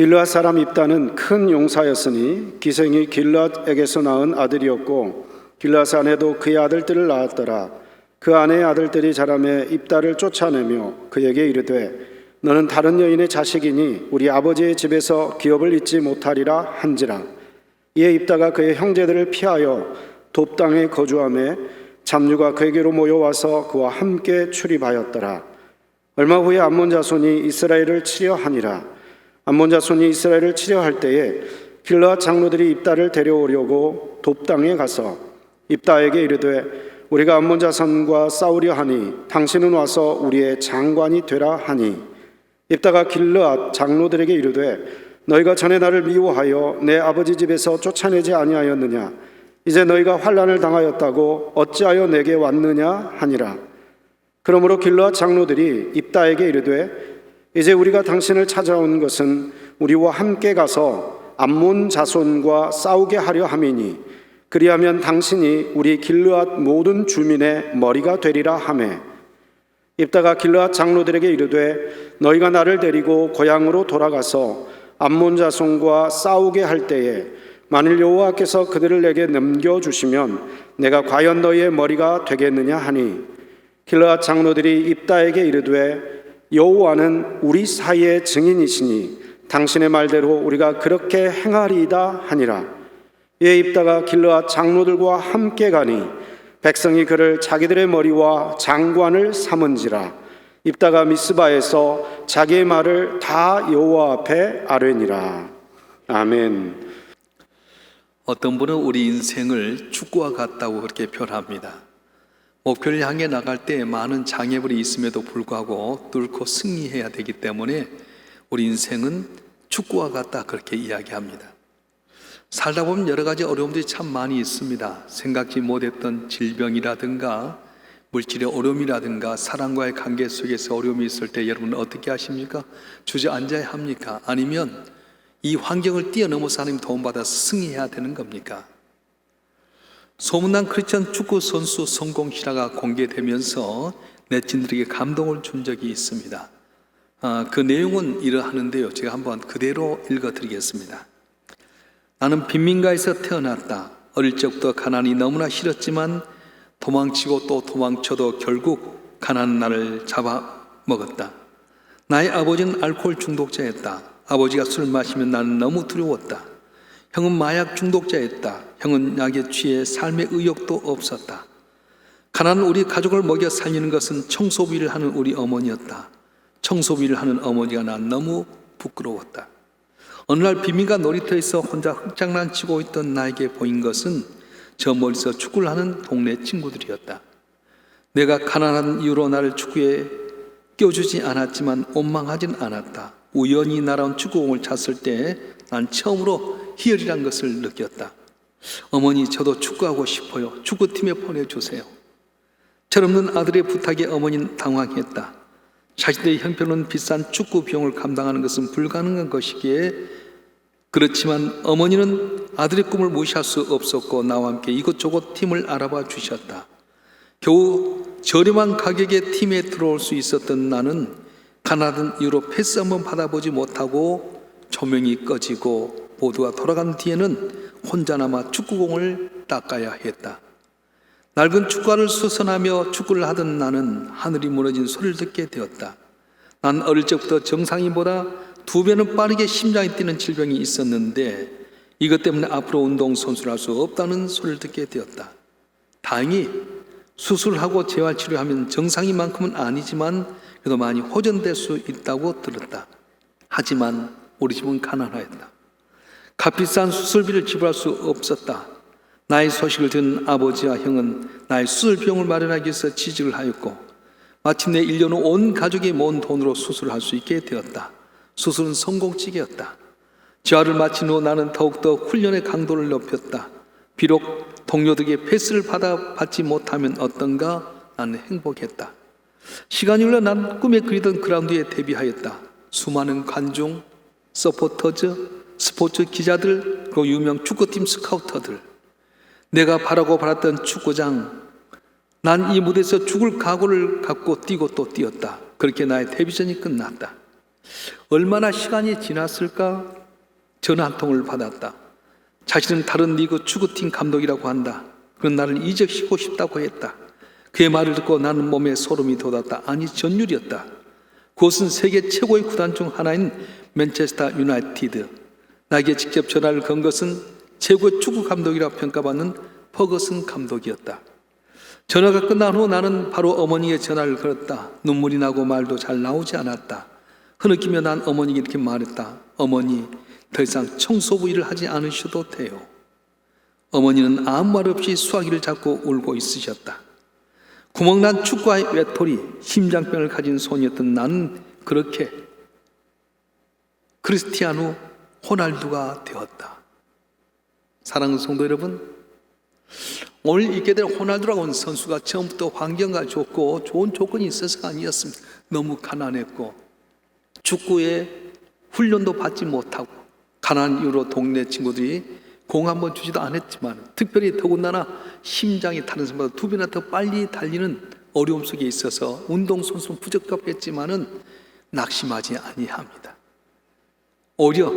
길르앗 사람 입다는 큰 용사였으니 기생이 길르앗에게서 낳은 아들이었고 길르앗 아내도 그의 아들들을 낳았더라. 그 아내의 아들들이 자라매 입다를 쫓아내며 그에게 이르되 너는 다른 여인의 자식이니 우리 아버지의 집에서 기업을 잊지 못하리라 한지라. 이에 입다가 그의 형제들을 피하여 돕 땅에 거주하며 잡류가 그에게로 모여와서 그와 함께 출입하였더라. 얼마 후에 암몬 자손이 이스라엘을 치려 하니라. 암몬 자손이 이스라엘을 치려 할 때에 길르앗 장로들이 입다를 데려오려고 돕 땅에 가서 입다에게 이르되 우리가 암몬 자손과 싸우려 하니 당신은 와서 우리의 장관이 되라 하니 입다가 길르앗 장로들에게 이르되 너희가 전에 나를 미워하여 내 아버지 집에서 쫓아내지 아니하였느냐? 이제 너희가 환난을 당하였다고 어찌하여 내게 왔느냐 하니라. 그러므로 길르앗 장로들이 입다에게 이르되 이제 우리가 당신을 찾아온 것은 우리와 함께 가서 암몬 자손과 싸우게 하려 함이니 그리하면 당신이 우리 길르앗 모든 주민의 머리가 되리라 하매 입다가 길르앗 장로들에게 이르되 너희가 나를 데리고 고향으로 돌아가서 암몬 자손과 싸우게 할 때에 만일 여호와께서 그들을 내게 넘겨주시면 내가 과연 너희의 머리가 되겠느냐 하니 길르앗 장로들이 입다에게 이르되 여호와는 우리 사이의 증인이시니 당신의 말대로 우리가 그렇게 행하리이다 하니라. 이에 입다가 길르앗 장로들과 함께 가니 백성이 그를 자기들의 머리와 장관을 삼은지라. 입다가 미스바에서 자기의 말을 다 여호와 앞에 아뢰니라. 아멘. 어떤 분은 우리 인생을 축구와 같다고 그렇게 표현합니다. 목표를 향해 나갈 때 많은 장애물이 있음에도 불구하고 뚫고 승리해야 되기 때문에 우리 인생은 축구와 같다 그렇게 이야기합니다. 살다 보면 여러 가지 어려움들이 참 많이 있습니다. 생각지 못했던 질병이라든가 물질의 어려움이라든가 사람과의 관계 속에서 어려움이 있을 때 여러분은 어떻게 하십니까? 주저앉아야 합니까? 아니면 이 환경을 뛰어넘어서 하나님 도움받아서 승리해야 되는 겁니까? 소문난 크리스천 축구 선수 성공 실화가 공개되면서 네티즌들에게 감동을 준 적이 있습니다. 그 내용은 이러하는데요. 제가 한번 그대로 읽어드리겠습니다. 나는 빈민가에서 태어났다. 어릴 적부터 가난이 너무나 싫었지만 도망치고 또 도망쳐도 결국 가난은 나를 잡아먹었다. 나의 아버지는 알코올 중독자였다. 아버지가 술 마시면 나는 너무 두려웠다. 형은 마약 중독자였다. 형은 약에 취해 삶의 의욕도 없었다. 가난한 우리 가족을 먹여 살리는 것은 청소비를 하는 우리 어머니였다. 청소비를 하는 어머니가 난 너무 부끄러웠다. 어느 날 빈민가 놀이터에서 혼자 흑장난치고 있던 나에게 보인 것은 저 멀리서 축구를 하는 동네 친구들이었다. 내가 가난한 이유로 나를 축구에 껴주지 않았지만 원망하진 않았다. 우연히 날아온 축구공을 찼을 때 난 처음으로 희열이란 것을 느꼈다. 어머니, 저도 축구하고 싶어요. 축구팀에 보내주세요. 철없는 아들의 부탁에 어머니는 당황했다. 자신의 형편은 비싼 축구 비용을 감당하는 것은 불가능한 것이기에 그렇지만 어머니는 아들의 꿈을 무시할 수 없었고 나와 함께 이곳저곳 팀을 알아봐 주셨다. 겨우 저렴한 가격에 팀에 들어올 수 있었던 나는 가난한 이유로 패스 한번 받아보지 못하고 조명이 꺼지고 모두가 돌아간 뒤에는 혼자 남아 축구공을 닦아야 했다. 낡은 축구화를 수선하며 축구를 하던 나는 하늘이 무너진 소리를 듣게 되었다. 난 어릴 적부터 정상인보다 2배는 빠르게 심장이 뛰는 질병이 있었는데 이것 때문에 앞으로 운동선수를 할 수 없다는 소리를 듣게 되었다. 다행히 수술하고 재활치료하면 정상인만큼은 아니지만 그래도 많이 호전될 수 있다고 들었다. 하지만 우리 집은 가난하였다. 값비싼 수술비를 지불할 수 없었다. 나의 소식을 들은 아버지와 형은 나의 수술 비용을 마련하기 위해서 취직을 하였고 마침내 1년 후 온 가족이 모은 돈으로 수술을 할 수 있게 되었다. 수술은 성공적이었다. 재활을 마친 후 나는 더욱더 훈련의 강도를 높였다. 비록 동료들에게 패스를 받지 못하면 어떤가 나는 행복했다. 시간이 흘러 난 꿈에 그리던 그라운드에 데뷔하였다. 수많은 관중, 서포터즈, 스포츠 기자들, 그리고 유명 축구팀 스카우터들, 내가 바라고 바랐던 축구장, 난 이 무대에서 죽을 각오를 갖고 뛰고 또 뛰었다. 그렇게 나의 데뷔전이 끝났다. 얼마나 시간이 지났을까? 전화 한 통을 받았다. 자신은 다른 리그 축구팀 감독이라고 한다. 그런 나를 이적시키고 싶다고 했다. 그의 말을 듣고 나는 몸에 소름이 돋았다. 아니, 전율이었다. 그것은 세계 최고의 구단 중 하나인 맨체스터 유나이티드. 나에게 직접 전화를 건 것은 최고의 축구 감독이라 평가받는 퍼거슨 감독이었다. 전화가 끝난 후 나는 바로 어머니에게 전화를 걸었다. 눈물이 나고 말도 잘 나오지 않았다. 흐느끼며 난 어머니에게 이렇게 말했다. 어머니, 더 이상 청소부 일을 하지 않으셔도 돼요. 어머니는 아무 말 없이 수화기를 잡고 울고 있으셨다. 구멍난 축구화의 외톨이, 심장병을 가진 손이었던 나는 그렇게 크리스티아누 호날두가 되었다. 사랑하는 성도 여러분, 오늘 있게 될 호날두라고 하는 선수가 처음부터 환경과 좋고 좋은 조건이 있어서가 아니었습니다. 너무 가난했고 축구에 훈련도 받지 못하고 가난한 이유로 동네 친구들이 공 한번 주지도 않았지만, 특별히 더군다나 심장이 다른 사람보다 2배나 더 빨리 달리는 어려움 속에 있어서 운동선수는 부적합했지만은 낙심하지 아니합니다. 오히려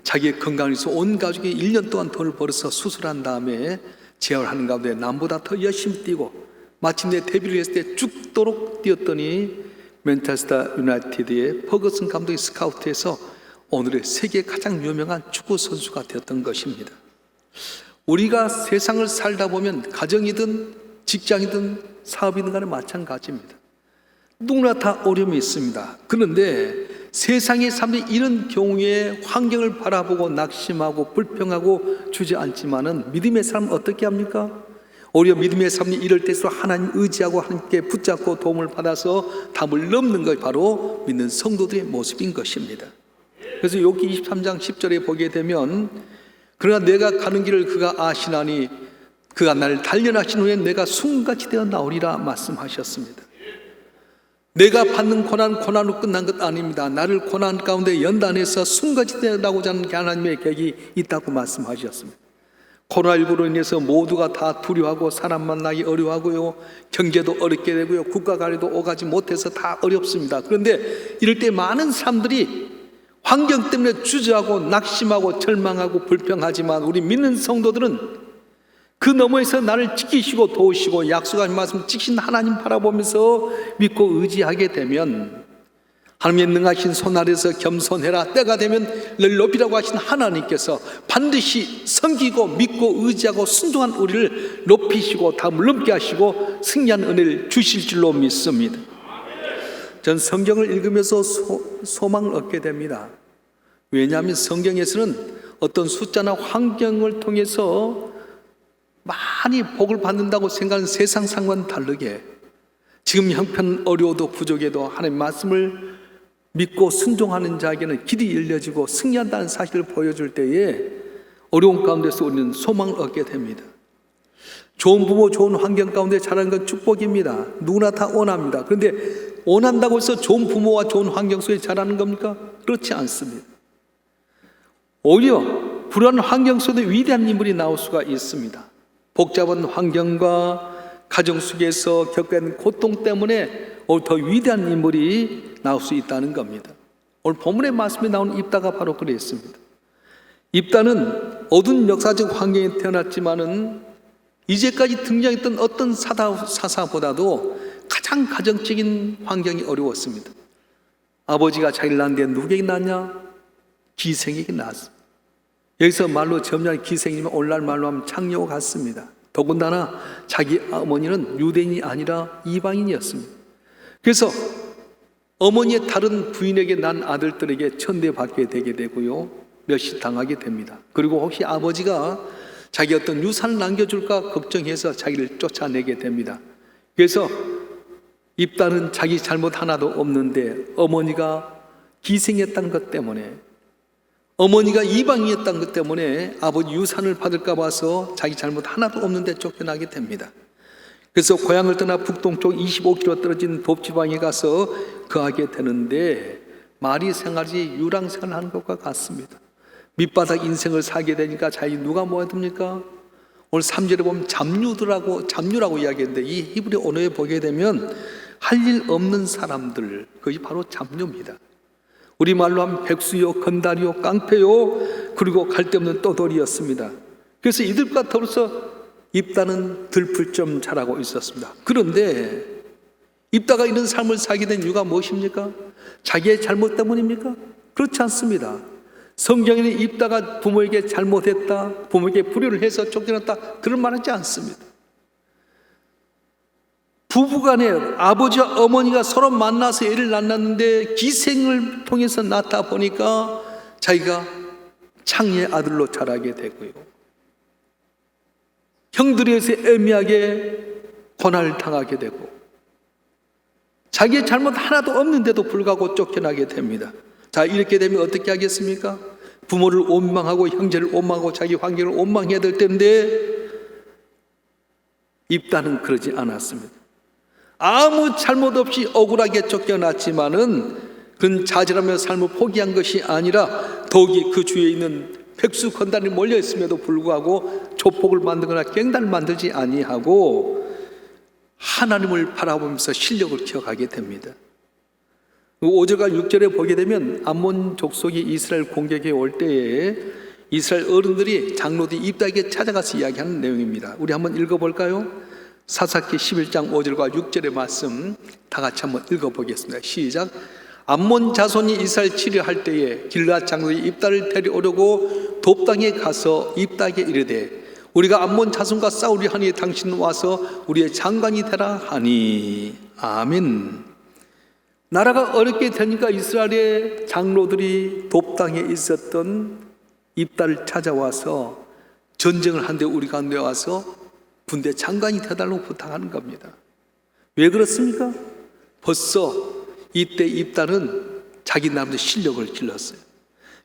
자기의 건강을 위해서 온 가족이 1년 동안 돈을 벌어서 수술한 다음에 재활하는 가운데 남보다 더 열심히 뛰고 마침내 데뷔를 했을 때 죽도록 뛰었더니 맨체스터 유나이티드의 퍼거슨 감독이 스카우트해서 오늘의 세계 가장 유명한 축구 선수가 되었던 것입니다. 우리가 세상을 살다 보면 가정이든 직장이든 사업이든 간에 마찬가지입니다. 누구나 다 어려움이 있습니다. 그런데 세상의 사람들이 이런 경우에 환경을 바라보고 낙심하고 불평하고 주저앉지만은 믿음의 사람은 어떻게 합니까? 오히려 믿음의 사람이 이럴 때일수록 하나님 의지하고 함께 붙잡고 도움을 받아서 담을 넘는 것이 바로 믿는 성도들의 모습인 것입니다. 그래서 욥기 23장 10절에 보게 되면 그러나 내가 가는 길을 그가 아시나니 그가 나를 단련하신 후에 내가 숨같이 되어 나오리라 말씀하셨습니다. 내가 받는 고난으로 끝난 것 아닙니다. 나를 고난 가운데 연단해서 숨같이 되어 나오고자 하는 하나님의 계획이 있다고 말씀하셨습니다. 코로나19로 인해서 모두가 다 두려워하고 사람 만나기 어려워하고요, 경제도 어렵게 되고요, 국가 간에도 오가지 못해서 다 어렵습니다. 그런데 이럴 때 많은 사람들이 환경 때문에 주저하고 낙심하고 절망하고 불평하지만 우리 믿는 성도들은 그 너머에서 나를 지키시고 도우시고 약속하신 말씀 지키신 하나님 바라보면서 믿고 의지하게 되면 하나님의 능하신 손 아래서 겸손해라, 때가 되면 늘 높이라고 하신 하나님께서 반드시 섬기고 믿고 의지하고 순종한 우리를 높이시고 다음을 넘게 하시고 승리한 은혜를 주실 줄로 믿습니다. 전 성경을 읽으면서 소망을 얻게 됩니다. 왜냐하면 성경에서는 어떤 숫자나 환경을 통해서 많이 복을 받는다고 생각하는 세상 상과는 다르게 지금 형편 어려워도 부족해도 하나님의 말씀을 믿고 순종하는 자에게는 길이 열려지고 승리한다는 사실을 보여줄 때에 어려운 가운데서 우리는 소망을 얻게 됩니다. 좋은 부모, 좋은 환경 가운데 자라는 건 축복입니다. 누구나 다 원합니다. 그런데 원한다고 해서 좋은 부모와 좋은 환경 속에 자라는 겁니까? 그렇지 않습니다. 오히려 불안한 환경 속에 위대한 인물이 나올 수가 있습니다. 복잡한 환경과 가정 속에서 겪게 된 고통 때문에 더 위대한 인물이 나올 수 있다는 겁니다. 오늘 본문의 말씀에 나오는 입다가 바로 그랬습니다. 입다는 어두운 역사적 환경에 태어났지만은 이제까지 등장했던 어떤 사사보다도 가장 가정적인 환경이 어려웠습니다. 아버지가 자기를 낳는데 누구에게 낳냐? 기생에게 낳았습니다. 여기서 말로 점잖은 기생이면 오늘날 말로 하면 창녀 같습니다. 더군다나 자기 어머니는 유대인이 아니라 이방인이었습니다. 그래서 어머니의 다른 부인에게 난 아들들에게 천대받게 되게 되고요, 멸시당하게 됩니다. 그리고 혹시 아버지가 자기 어떤 유산을 남겨줄까 걱정해서 자기를 쫓아내게 됩니다. 그래서 입다는 자기 잘못 하나도 없는데 어머니가 기생했다는 것 때문에, 어머니가 이방인이었다는 것 때문에 아버지 유산을 받을까 봐서 자기 잘못 하나도 없는데 쫓겨나게 됩니다. 그래서 고향을 떠나 북동쪽 25km 떨어진 돕지방에 가서 거하게 되는데 말이 생활이 유랑 생활하는 것과 같습니다. 밑바닥 인생을 살게 되니까 자기 누가 뭐가 됩니까? 오늘 3절에 보면 잡류라고 이야기했는데 이 히브리 언어에 보게 되면 할 일 없는 사람들, 그것이 바로 잡류입니다. 우리말로 하면 백수요, 건달이요, 깡패요, 그리고 갈데없는 떠돌이였습니다. 그래서 이들과 더불어서 입다는 들풀 잘하고 있었습니다. 그런데 입다가 이런 삶을 살게 된 이유가 무엇입니까? 자기의 잘못 때문입니까? 그렇지 않습니다. 성경에는 입다가 부모에게 잘못했다, 부모에게 불효를 해서 쫓겨났다, 그런 말 하지 않습니다. 부부간에 아버지와 어머니가 서로 만나서 애를 낳았는데 기생을 통해서 낳다 보니까 자기가 창의의 아들로 자라게 되고요. 형들에서 애매하게 고난을 당하게 되고 자기의 잘못 하나도 없는데도 불구하고 쫓겨나게 됩니다. 자, 이렇게 되면 어떻게 하겠습니까? 부모를 원망하고 형제를 원망하고 자기 환경을 원망해야 될 텐데 입다는 그러지 않았습니다. 아무 잘못 없이 억울하게 쫓겨났지만은 그는 좌절하며 삶을 포기한 것이 아니라 더욱이 그 주위에 있는 백수 건달이 몰려 있음에도 불구하고 조폭을 만들거나 갱단을 만들지 아니하고 하나님을 바라보면서 실력을 키워가게 됩니다. 5절과 6절에 보게 되면 암몬 족속이 이스라엘 공격에 올 때에 이스라엘 어른들이 장로들이 입다에게 찾아가서 이야기하는 내용입니다. 우리 한번 읽어볼까요? 사사기 11장 5절과 6절의 말씀 다 같이 한번 읽어보겠습니다. 시작. 암몬 자손이 이스라엘 치료할 때에 길르앗 장로들이 입다를 데려오려고 돕당에 가서 입다에게 이르되 우리가 암몬 자손과 싸우려 하니 당신은 와서 우리의 장관이 되라 하니. 아멘. 나라가 어렵게 되니까 이스라엘의 장로들이 돕당에 있었던 입다를 찾아와서 전쟁을 한데 우리 가운데 와서 군대 장관이 되달라고 부탁하는 겁니다. 왜 그렇습니까? 벌써 이때 입다는 자기 나름대로 실력을 길렀어요.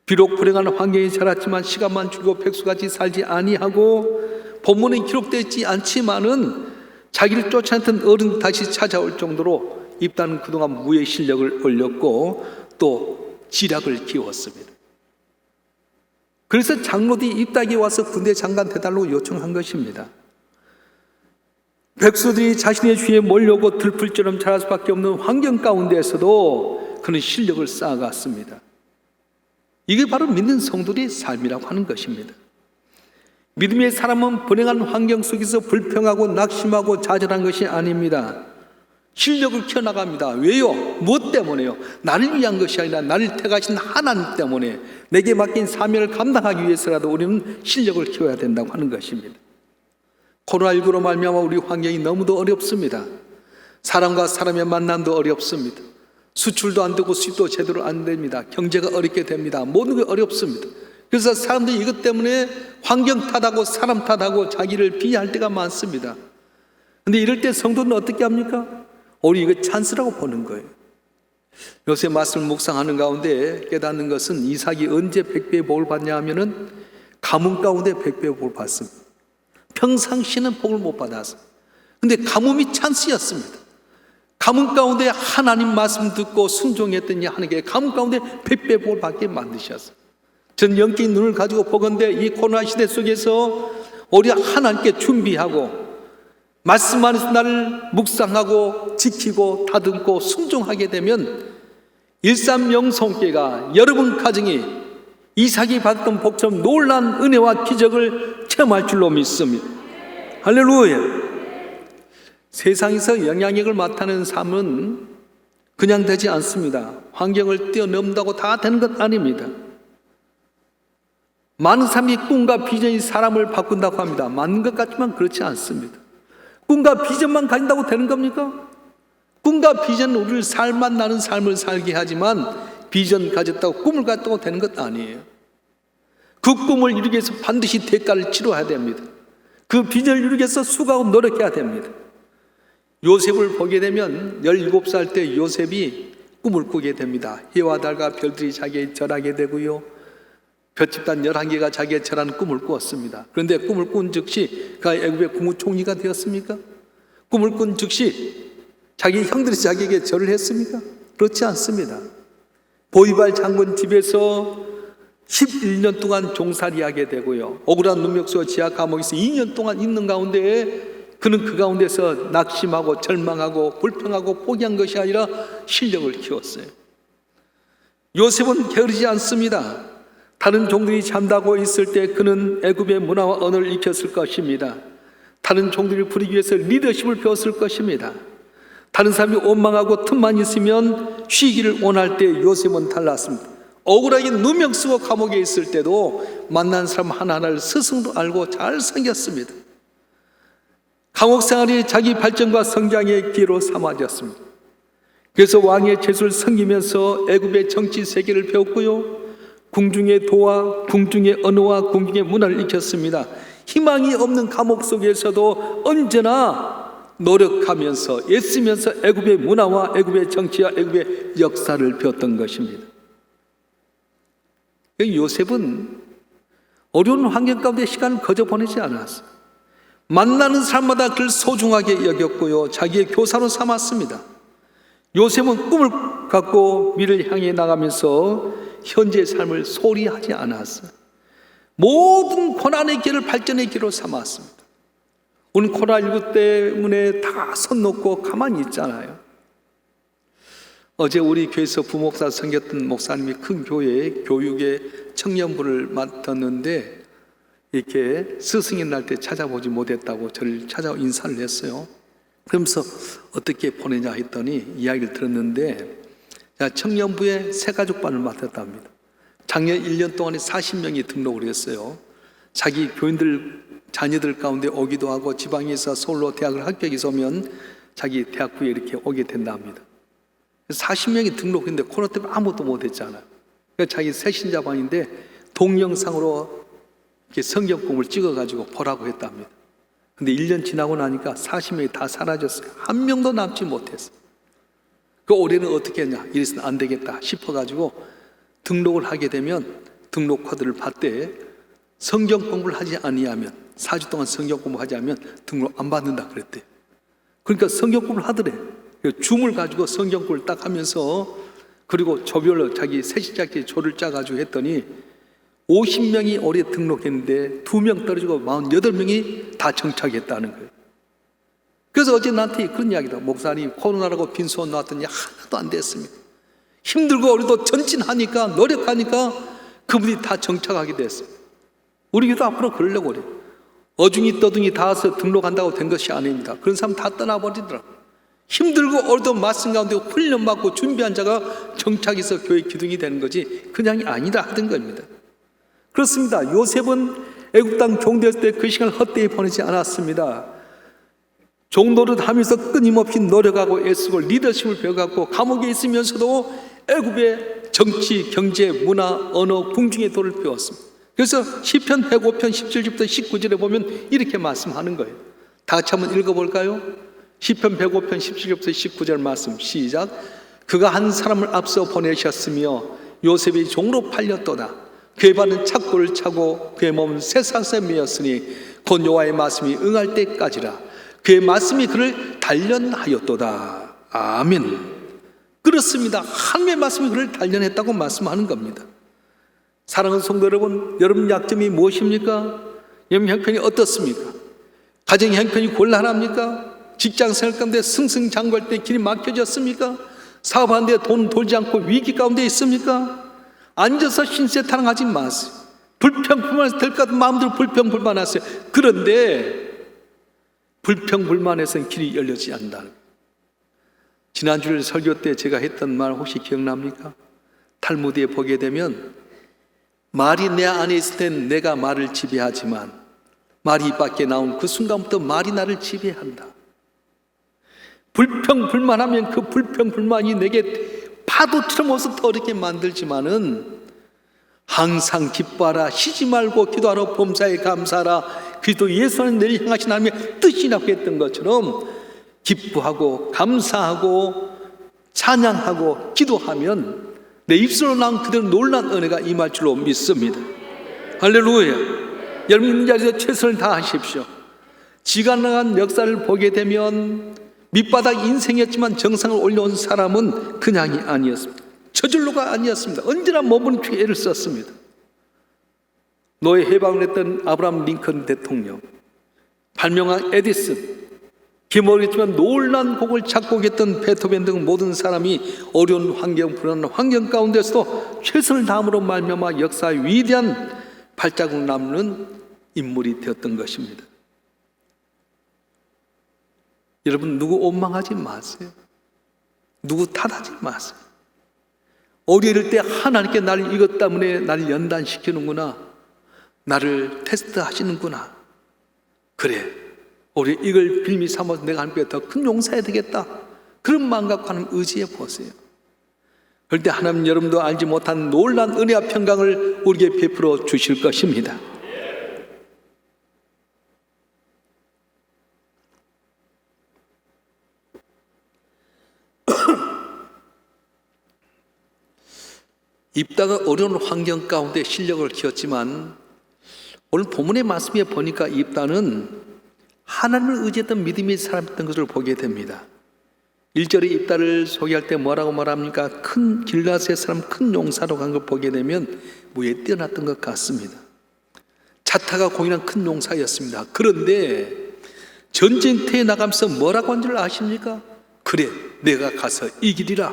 비록 불행한 환경에 자랐지만 시간만 주고 백수같이 살지 아니하고 본문에 기록되어 있지 않지만은 자기를 쫓아냈던 어른 다시 찾아올 정도로 입다는 그동안 무예 실력을 올렸고 또 지략을 키웠습니다. 그래서 장로들이 입다에게 와서 군대 장관 되달라고 요청한 것입니다. 백수들이 자신의 주위에 몰려오고 들풀처럼 자랄 수밖에 없는 환경 가운데에서도 그는 실력을 쌓아갔습니다. 이게 바로 믿는 성도들의 삶이라고 하는 것입니다. 믿음의 사람은 불행한 환경 속에서 불평하고 낙심하고 좌절한 것이 아닙니다. 실력을 키워나갑니다. 왜요? 무엇 때문에요? 나를 위한 것이 아니라 나를 택하신 하나님 때문에 내게 맡긴 사명을 감당하기 위해서라도 우리는 실력을 키워야 된다고 하는 것입니다. 코로나19로 말미암아 우리 환경이 너무도 어렵습니다. 사람과 사람의 만남도 어렵습니다. 수출도 안 되고 수입도 제대로 안 됩니다. 경제가 어렵게 됩니다. 모든 게 어렵습니다. 그래서 사람들이 이것 때문에 환경 탓하고 사람 탓하고 자기를 비하할 때가 많습니다. 그런데 이럴 때 성도는 어떻게 합니까? 우리 이거 찬스라고 보는 거예요. 요새 말씀을 묵상하는 가운데 깨닫는 것은 이삭이 언제 100배의 복을 받냐 하면은 가뭄 가운데 100배의 복을 받습니다. 평상시는 복을 못 받았어요. 근데 가뭄이 찬스였습니다. 가뭄 가운데 하나님 말씀 듣고 순종했더니 하나님께 가뭄 가운데 100배의 복을 받게 만드셨어요. 전 영적인 눈을 가지고 보건대 이 코로나 시대 속에서 우리 하나님께 준비하고 말씀 안에서 나를 묵상하고 지키고 다듬고 순종하게 되면 일삼명성교회가 여러분 가정이 이삭이 받았던 복처럼 놀라운 은혜와 기적을 체험할 줄로 믿습니다. 할렐루야. 세상에서 영향력을 맡는 삶은 그냥 되지 않습니다. 환경을 뛰어넘는다고 다 되는 것 아닙니다. 많은 사람이 꿈과 비전이 사람을 바꾼다고 합니다. 맞는 것 같지만 그렇지 않습니다. 꿈과 비전만 가진다고 되는 겁니까? 꿈과 비전은 우리를 살만 나는 삶을 살게 하지만 비전 가졌다고 꿈을 갖다고 되는 것 아니에요. 그 꿈을 이루기 위해서 반드시 대가를 치러야 됩니다. 그 비전을 이루기 위해서 수고하고 노력해야 됩니다. 요셉을 보게 되면 17살 때 요셉이 꿈을 꾸게 됩니다. 해와 달과 별들이 자기에 절하게 되고요. 볏집단 11개가 자기의 절하는 꿈을 꾸었습니다. 그런데 꿈을 꾼 즉시 그가 애굽의 국무총리가 되었습니까? 꿈을 꾼 즉시 자기 형들이 자기에게 절을 했습니까? 그렇지 않습니다. 보이발 장군 집에서 11년 동안 종살이하게 되고요. 억울한 능력소 지하 감옥에서 2년 동안 있는 가운데 그는 그 가운데서 낙심하고 절망하고 불평하고 포기한 것이 아니라 실력을 키웠어요. 요셉은 게으르지 않습니다. 다른 종들이 잠자고 있을 때 그는 애굽의 문화와 언어를 익혔을 것입니다. 다른 종들을 부리기 위해서 리더십을 배웠을 것입니다. 다른 사람이 원망하고 틈만 있으면 쉬기를 원할 때 요셉은 달랐습니다. 억울하게 누명 쓰고 감옥에 있을 때도 만난 사람 하나하나를 스승으로 알고 잘 섬겼습니다. 감옥 생활이 자기 발전과 성장의 기회로 삼아졌습니다. 그래서 왕의 제수를 섬기면서 애굽의 정치 세계를 배웠고요, 궁중의 도와 궁중의 언어와 궁중의 문화를 익혔습니다. 희망이 없는 감옥 속에서도 언제나 노력하면서 애쓰면서 애굽의 문화와 애굽의 정치와 애굽의 역사를 배웠던 것입니다. 요셉은 어려운 환경 가운데 시간을 거저 보내지 않았어요. 만나는 사람마다 그를 소중하게 여겼고요, 자기의 교사로 삼았습니다. 요셉은 꿈을 갖고 미래를 향해 나가면서 현재의 삶을 소홀히 하지 않았어요. 모든 고난의 길을 발전의 길로 삼았습니다. 오늘 코로나19 때문에 다 손 놓고 가만히 있잖아요. 어제 우리 교회에서 부목사 섬겼던 목사님이 큰 교회에 교육의 청년부를 맡았는데 이렇게 스승의 날 때 찾아보지 못했다고 저를 찾아 인사를 했어요. 그러면서 어떻게 보내냐 했더니 이야기를 들었는데, 청년부에 새가족반을 맡았답니다. 작년 1년 동안에 40명이 등록을 했어요. 자기 교인들 자녀들 가운데 오기도 하고 지방에서 서울로 대학을 합격해서 오면 자기 대학부에 이렇게 오게 된답니다. 40명이 등록했는데 코로나 때문에 아무것도 못했잖아요. 그러니까 자기 새신자반인데 동영상으로 이렇게 성경 공부를 찍어가지고 보라고 했답니다. 근데 1년 지나고 나니까 40명이 다 사라졌어요. 한 명도 남지 못했어요. 그 올해는 어떻게 했냐, 이래서는 안 되겠다 싶어가지고 등록을 하게 되면 등록 카드를 받되 성경 공부를 하지 아니하면, 4주 동안 성경 공부하지 않으면 등록 안 받는다 그랬대요. 그러니까 성경 공부를 하더래. 줌을 가지고 성경 공부를 딱 하면서, 그리고 조별로 자기 새신자끼리 조를 짜가지고 했더니 50명이 올해 등록했는데 2명 떨어지고 48명이 다 정착했다는 거예요. 그래서 어제 나한테 그런 이야기다. 목사님, 코로나라고 빈소원 나왔더니 하나도 안 됐습니다. 힘들고 우리도 전진하니까 노력하니까 그분이 다 정착하게 됐어요. 우리 교도 앞으로 그러려고 그래요. 어중이 떠둥이 다 와서 등록한다고 된 것이 아닙니다. 그런 사람 다 떠나버리더라고요. 힘들고 어려운 말씀 가운데 훈련받고 준비한 자가 정착해서 교회 기둥이 되는 거지 그냥이 아니라 하던 겁니다. 그렇습니다. 요셉은 애굽 땅 종되었을 때 그 시간을 헛되이 보내지 않았습니다. 종노릇 하면서 끊임없이 노력하고 애쓰고 리더십을 배워갖고 감옥에 있으면서도 애굽의 정치, 경제, 문화, 언어, 궁중의 도를 배웠습니다. 그래서 시편 105편 17절부터 19절에 보면 이렇게 말씀하는 거예요. 다 같이 한번 읽어볼까요? 시편 105편 17절부터 19절 말씀 시작. 그가 한 사람을 앞서 보내셨으며 요셉이 종으로 팔렸도다. 그의 발은 착고를 차고 그의 몸은 쇠사슬에 매였으니 곧 여호와의 말씀이 응할 때까지라. 그의 말씀이 그를 단련하였도다. 아멘. 그렇습니다. 하나님의 말씀이 그를 단련했다고 말씀하는 겁니다. 사랑하는 성도 여러분, 여러분 약점이 무엇입니까? 여러분 형편이 어떻습니까? 가정 형편이 곤란합니까? 직장생활 가운데 승승장구할 때 길이 막혀졌습니까? 사업하는데 돈 돌지 않고 위기 가운데 있습니까? 앉아서 신세타령하지 마세요. 불평불만해서 될 것 같은 마음대로 불평불만하세요. 그런데 불평불만해서는 길이 열려지지 않는다는 거예요. 지난주에 설교 때 제가 했던 말 혹시 기억납니까? 탈무드에 보게 되면 말이 내 안에 있을 땐 내가 말을 지배하지만 말이 입 밖에 나온 그 순간부터 말이 나를 지배한다. 불평불만하면 그 불평불만이 내게 파도처럼 와서 더 어렵게 만들지만은 항상 기뻐하라, 쉬지 말고 기도하라, 범사에 감사하라. 그리스도 예수 안에 너를 향하신 하나님의 뜻이라고 했던 것처럼 기뻐하고 감사하고 찬양하고 기도하면 내 입술로 나온 그대로 놀라운 은혜가 임할 줄로 믿습니다. 할렐루야. 여러분 있는 자리에서 최선을 다하십시오. 지간한 역사를 보게 되면 밑바닥 인생이었지만 정상을 올려온 사람은 그냥이 아니었습니다. 저절로가 아니었습니다. 언제나 몸은 죄를 썼습니다. 노예 해방을 했던 아브라함 링컨 대통령, 발명한 에디슨, 모르겠지만 놀란 곡을 작곡했던 베토벤 등 모든 사람이 어려운 환경, 불안한 환경 가운데서도 최선을 다함으로 말미암아 역사의 위대한 발자국 남는 인물이 되었던 것입니다. 여러분, 누구 원망하지 마세요. 누구 탓하지 마세요. 어릴 때 하나님께 나를 이것 때문에 나를 연단시키는구나, 나를 테스트하시는구나, 그래, 우리 이걸 빌미 삼아서 내가 하나님께 더 큰 용사해야 되겠다, 그런 마음 갖고 하나님 의지해 보세요. 그럴 때 하나님 여러분도 알지 못한 놀란 은혜와 평강을 우리에게 베풀어 주실 것입니다. 입다가 어려운 환경 가운데 실력을 키웠지만 오늘 본문의 말씀에 보니까 입다는 하나님을 의지했던 믿음의 사람이었던 것을 보게 됩니다. 1절에 입다를 소개할 때 뭐라고 말합니까? 큰 길앗의 사람, 큰 용사로 간 걸 보게 되면 무에 뛰어났던 것 같습니다. 자타가 공인한 큰 용사였습니다. 그런데 전쟁터에 나가면서 뭐라고 한 줄 아십니까? 그래, 내가 가서 이기리라,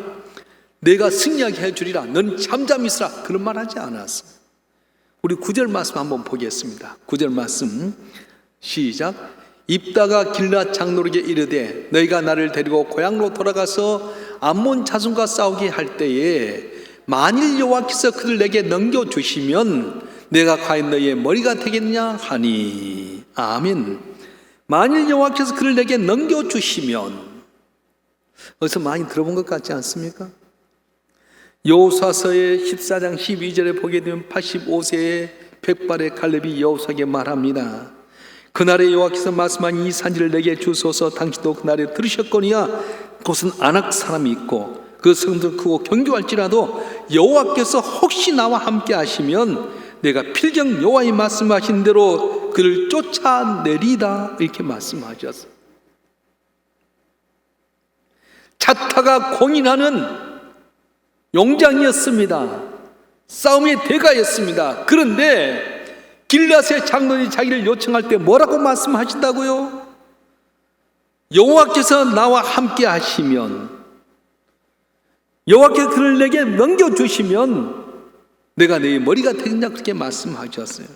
내가 승리하게 해주리라, 넌 잠잠히 있으라, 그런 말 하지 않았어요. 우리 9절 말씀 한번 보겠습니다. 9절 말씀 시작. 입다가 길앗 장로에게 이르되 너희가 나를 데리고 고향으로 돌아가서 암몬 자손과 싸우게 할 때에 만일 여호와께서 그들 내게 넘겨주시면 내가 과연 너희의 머리가 되겠냐 하니. 아멘. 만일 여호와께서 그들 내게 넘겨주시면, 어디서 많이 들어본 것 같지 않습니까? 여호수아서의 14장 12절에 보게 되면 85세의 백발의 갈렙이 여호수아에게 말합니다. 그날에 여호와께서 말씀한 이 산지를 내게 주소서. 당신도 그날에 들으셨거니와 그곳은 아낙 사람이 있고 그 성도 크고 견고할지라도 여호와께서 혹시 나와 함께 하시면 내가 필경 여호와의 말씀하신 대로 그를 쫓아내리다, 이렇게 말씀하셨어요. 자타가 공인하는 용장이었습니다. 싸움의 대가였습니다. 그런데 길앗의 장로들이 자기를 요청할 때 뭐라고 말씀하신다고요? 여호와께서 나와 함께 하시면, 여호와께서 그를 내게 넘겨주시면 내가 내 머리가 되겠냐, 그렇게 말씀하셨어요.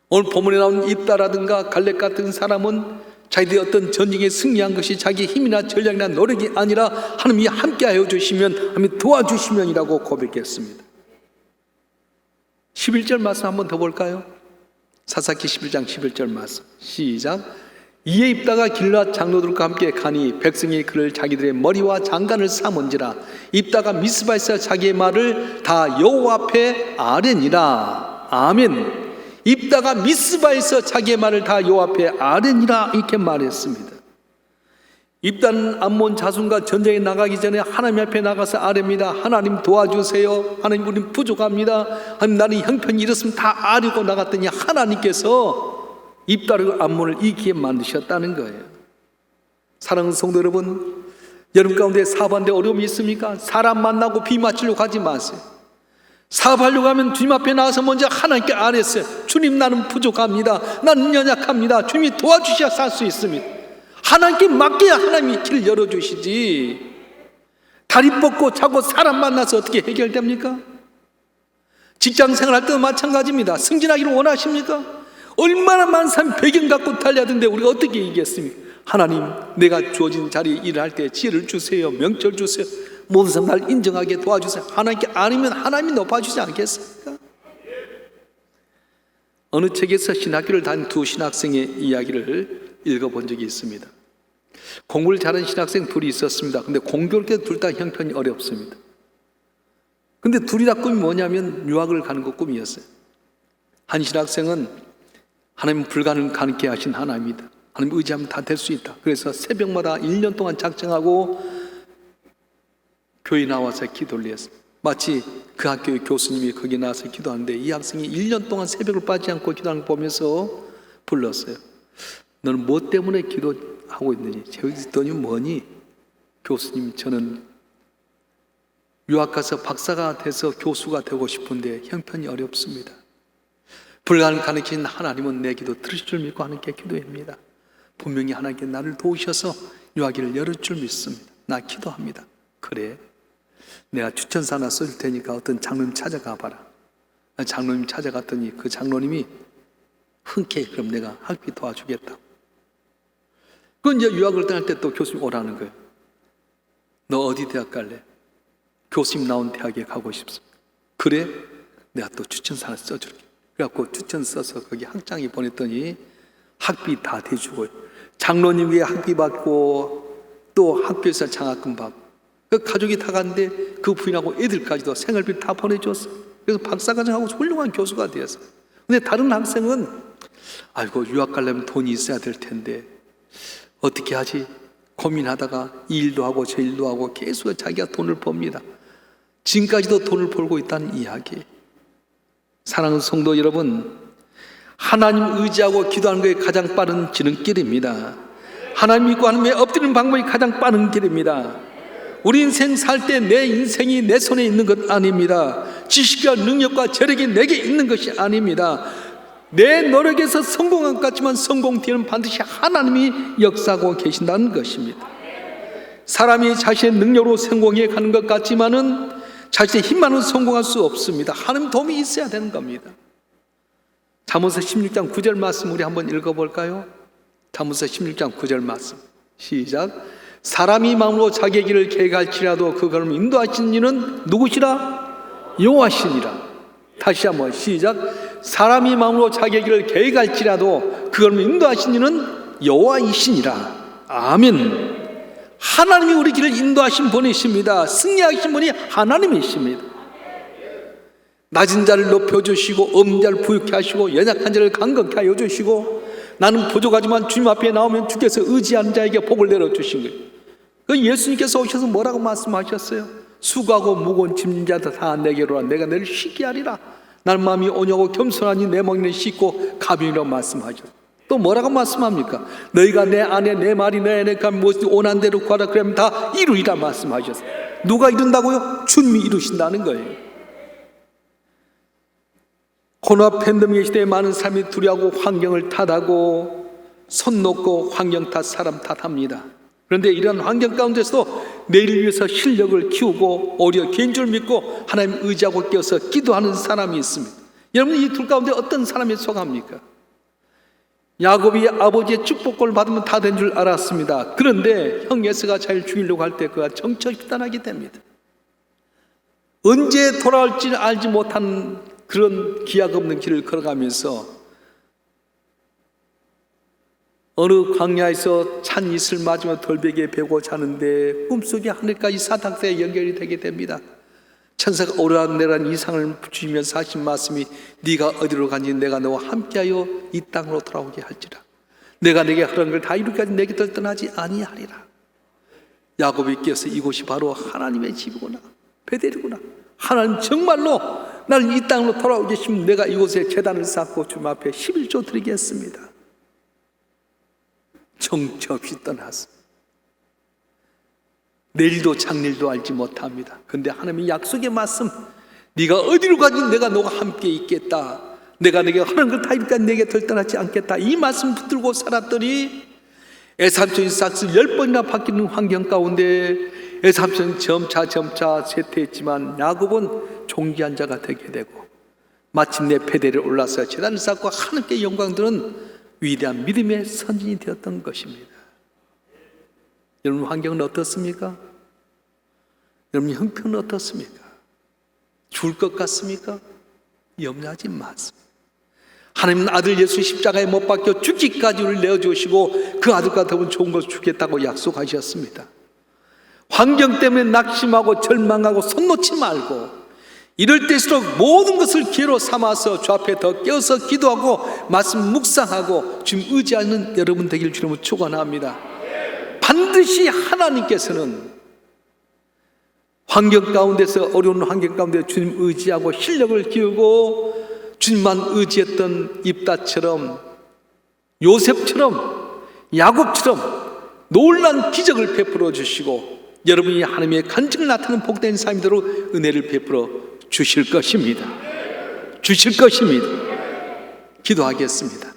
오늘 본문에 나온 입다라든가 갈렙 같은 사람은 자기들이 어떤 전쟁에 승리한 것이 자기 힘이나 전략이나 노력이 아니라 하나님이 함께하여 주시면, 하나님이 도와주시면이라고 고백했습니다. 11절 말씀 한번 더 볼까요? 사사기 11장 11절 말씀 시작. 이에 입다가 길앗 장로들과 함께 가니 백성이 그를 자기들의 머리와 장관을 삼은지라. 입다가 미스바에서 자기의 말을 다 여호와 앞에 아뢰니라. 아멘. 입다가 미스바에서 자기의 말을 다 여호와 앞에 아뢰니라, 이렇게 말했습니다. 입다는 암몬 자손과 전쟁에 나가기 전에 하나님 앞에 나가서 아뢰입니다. 하나님 도와주세요. 하나님, 우리는 부족합니다. 하나님, 나는 형편이 이렇으면 다 아뢰고 나갔더니 하나님께서 입다를 암몬을 이기게 만드셨다는 거예요. 사랑하는 성도 여러분, 여러분 가운데 사업하는데 어려움이 있습니까? 사람 만나고 비 맞추려고 하지 마세요. 사업하려고 하면 주님 앞에 나와서 먼저 하나님께 아뢰었어요. 주님, 나는 부족합니다. 나는 연약합니다. 주님이 도와주셔야 살 수 있습니다. 하나님께 맡겨야 하나님이 길을 열어주시지. 다리 뻗고 자고 사람 만나서 어떻게 해결됩니까? 직장 생활할 때도 마찬가지입니다. 승진하기를 원하십니까? 얼마나 많은 사람이 배경 갖고 달려야되는데 우리가 어떻게 이기겠습니까? 하나님, 내가 주어진 자리에 일을 할 때 지혜를 주세요. 명철 주세요. 모든 사람 날 인정하게 도와주세요. 하나님께 아니면 하나님이 높아주지 않겠습니까? 어느 책에서 신학교를 다닌 두 신학생의 이야기를 읽어본 적이 있습니다. 공부를 잘하는 신학생 둘이 있었습니다. 근데 공교롭 때 둘 다 형편이 어렵습니다. 근데 둘이 다 꿈이 뭐냐면 유학을 가는 거 꿈이었어요. 한 신학생은 하나님 불가능 가능케 하신 하나님이다. 하나님 의지하면 다 될 수 있다. 그래서 새벽마다 1년 동안 작정하고 교회 나와서 기도를 했어요. 마치 그 학교의 교수님이 거기 나와서 기도하는데 이 학생이 1년 동안 새벽을 빠지지 않고 기도하는 걸 보면서 불렀어요. 너는 뭐 때문에 기도하고 있느니? 제가 듣더니 뭐니? 교수님, 저는 유학 가서 박사가 돼서 교수가 되고 싶은데 형편이 어렵습니다. 불가능 가능하신 하나님은 내 기도 들으실 줄 믿고 하나님께 기도합니다. 분명히 하나님께 나를 도우셔서 유아기를 열을 줄 믿습니다. 나 기도합니다. 그래, 내가 추천서 하나 써줄 테니까 어떤 장로님 찾아가 봐라. 장로님 찾아갔더니 그 장로님이 흔쾌히 그럼 내가 학비 도와주겠다. 그건 이제 유학을 떠날 때 또 교수님 오라는 거예요. 너 어디 대학 갈래? 교수님 나온 대학에 가고 싶습니다. 그래? 내가 또 추천서 하나 써줄게. 그래갖고 추천 써서 거기 학장에 보냈더니 학비 다 대주고요. 장로님에게 학비 받고 또 학교에서 장학금 받고 그 가족이 다 갔는데 그 부인하고 애들까지도 생활비 다 보내줬어요. 그래서 박사과정하고 훌륭한 교수가 되었어요. 근데 다른 학생은 아이고 유학 가려면 돈이 있어야 될 텐데 어떻게 하지? 고민하다가 이 일도 하고 저 일도 하고 계속 자기가 돈을 법니다. 지금까지도 돈을 벌고 있다는 이야기. 사랑하는 성도 여러분, 하나님 의지하고 기도하는 것이 가장 빠른 지름길입니다. 하나님 믿고 하나님에 엎드리는 방법이 가장 빠른 길입니다. 우리 인생 살 때 내 인생이 내 손에 있는 것 아닙니다. 지식과 능력과 재력이 내게 있는 것이 아닙니다. 내 노력에서 성공한 것 같지만 성공 뒤에는 반드시 하나님이 역사하고 계신다는 것입니다. 사람이 자신의 능력으로 성공해 가는 것 같지만은 자신의 힘만은 성공할 수 없습니다. 하나님 도움이 있어야 되는 겁니다. 잠언서 16장 9절 말씀 우리 한번 읽어볼까요? 잠언서 16장 9절 말씀 시작. 사람이 마음으로 자기의 길을 계획할지라도 그 걸음 인도하시는 이는 누구시라? 여호와시니라. 다시 한번 시작. 사람이 마음으로 자기의 길을 계획할지라도 그 걸음 인도하시는 이는 여호와이시니라. 아멘. 하나님이 우리 길을 인도하신 분이십니다. 승리하신 분이 하나님이십니다. 낮은 자를 높여주시고 없는 자를 부유케 하시고 연약한 자를 강건케 하여 주시고 나는 부족하지만 주님 앞에 나오면 주께서 의지하는 자에게 복을 내려주신 거예요. 그 예수님께서 오셔서 뭐라고 말씀하셨어요? 수고하고 무거운 짐진 자들 다 내게로 와 내가 너를 쉬게 하리라. 나는 마음이 온유하고 겸손하니 내 먹이는 씻고 가벼이라고 말씀하셨어요. 또 뭐라고 말씀합니까? 너희가 내 안에 내 말이 내 안에 가면 무엇이든 원한 대로 구하라 그러면 다 이루리라 말씀하셨어요. 누가 이룬다고요? 주님이 이루신다는 거예요. 코로나 팬데믹 시대에 많은 사람이 두려워하고 환경을 탓하고 손 놓고 환경 탓 사람 탓합니다. 그런데 이런 환경 가운데서도 내일을 위해서 실력을 키우고 오히려 개인 줄 믿고 하나님 의지하고 깨어서 기도하는 사람이 있습니다. 여러분 이 둘 가운데 어떤 사람이 속합니까? 야곱이 아버지의 축복을 받으면 다 된 줄 알았습니다. 그런데 형 에서가 자기를 죽이려고 할 때 그가 정처단하게 됩니다. 언제 돌아올지 알지 못한 그런 기약 없는 길을 걸어가면서 어느 광야에서 찬 이슬 맞으며 돌베개에 베고 자는데 꿈속에 하늘까지 사닥새가 연결이 되게 됩니다. 천사가 오르락내락 이상을 주시면서 하신 말씀이 네가 어디로 간지 내가 너와 함께하여 이 땅으로 돌아오게 할지라. 내가 내게 허락한 걸 다 이루기까지 내게 떠나지 아니하리라. 야곱이 깨어서 이곳이 바로 하나님의 집이구나, 베델이구나. 하나님 정말로 나를 이 땅으로 돌아오게 하시면 내가 이곳에 제단을 쌓고 주님 앞에 11조 드리겠습니다. 정처 없이 떠났습니다. 내일도 장일도 알지 못합니다. 그런데 하나님의 약속의 말씀, 네가 어디로 가지 내가 너와 함께 있겠다. 내가 내게 하는 걸 다 이루니까 내게 덜 떠나지 않겠다. 이 말씀 붙들고 살았더니 애삼촌이 싹스 10번이나 바뀌는 환경 가운데 애삼촌은 점차 쇠퇴했지만 야곱은 존귀한 자가 되게 되고 마침내 베델에 올라서 제단을 쌓고 하나님께 영광 드는 위대한 믿음의 선진이 되었던 것입니다. 여러분 환경은 어떻습니까? 여러분 형편은 어떻습니까? 죽을 것 같습니까? 염려하지 마십시오. 하나님은 아들 예수 십자가에 못 박혀 죽기까지 우리를 내어주시고 그 아들과 더불어 좋은 것을 주겠다고 약속하셨습니다. 환경 때문에 낙심하고 절망하고 손 놓지 말고 이럴 때일수록 모든 것을 기회로 삼아서 주 앞에 더 깨어서 기도하고 말씀 묵상하고 주님 의지하는 여러분 되길 주님으로 축원합니다. 반드시 하나님께서는 환경 가운데서 어려운 환경 가운데 주님 의지하고 실력을 기우고 주님만 의지했던 입다처럼 요셉처럼 야곱처럼 놀라운 기적을 베풀어 주시고 여러분이 하나님의 간증을 나타내는 복된 삶이 되도록 은혜를 베풀어 주실 것입니다. 주실 것입니다. 기도하겠습니다.